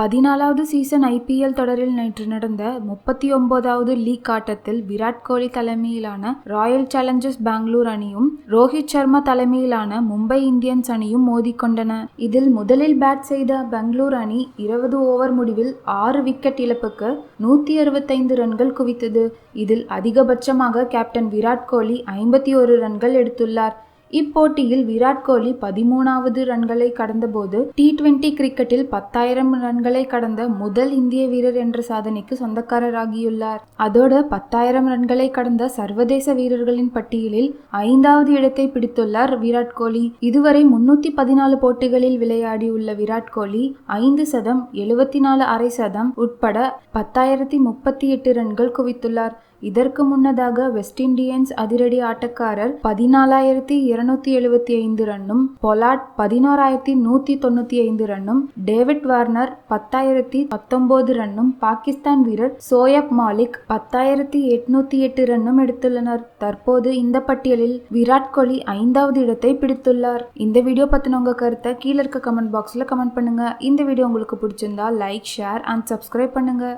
14வது season IPL தொடரில் நேற்று நடந்த 39வது லீக் ஆட்டத்தில் விராட் கோலி தலைமையிலான ராயல் சேலஞ்சர்ஸ் பெங்களூர் அணியும் ரோஹித் சர்மா தலைமையிலான மும்பை இந்தியன்ஸ் அணியும் மோதிக்கொண்டன. இதில் முதலில் பேட் செய்த பெங்களூர் அணி 20 ஓவர் முடிவில் 6 விக்கெட் இழப்புக்கு 165 ரன்கள் குவித்தது. இதில் அதிகபட்சமாக கேப்டன் விராட் கோலி 51 ரன்கள் எடுத்துள்ளார். இப்போட்டியில் விராட் கோலி 13வது ரன்களை கடந்தபோது T20 கிரிக்கெட்டில் 10,000 ரன்களை கடந்த முதல் இந்திய வீரர் என்ற சாதனைக்கு சொந்தக்காரராகியுள்ளார். அதோடு 10,000 ரன்களை கடந்த சர்வதேச வீரர்களின் பட்டியலில் 5வது இடத்தை பிடித்துள்ளார் விராட் கோலி. இதுவரை 314 போட்டிகளில் விளையாடியுள்ள விராட் கோலி 5 சதம், 74 அரை சதம் உட்பட 10,038 ரன்கள் குவித்துள்ளார். இதற்கு முன்னதாக வெஸ்ட் இண்டியன்ஸ் அதிரடி ஆட்டக்காரர் 14,275 ரன்னும், பொலார்ட் 11,195 ரன்னும், டேவிட் வார்னர் 10,019 ரன்னும், பாகிஸ்தான் வீரர் சோயப் மாலிக் 10,808 ரன்னும் எடுத்துள்ளனர். தற்போது இந்த பட்டியலில் விராட் கோலி 5வது இடத்தை பிடித்துள்ளார். இந்த வீடியோ பத்தின உங்க கருத்தை கீழே இருக்க கமெண்ட் பாக்ஸ்ல கமெண்ட் பண்ணுங்க. இந்த வீடியோ உங்களுக்கு பிடிச்சிருந்தா லைக், ஷேர் அண்ட் சப்ஸ்கிரைப் பண்ணுங்க.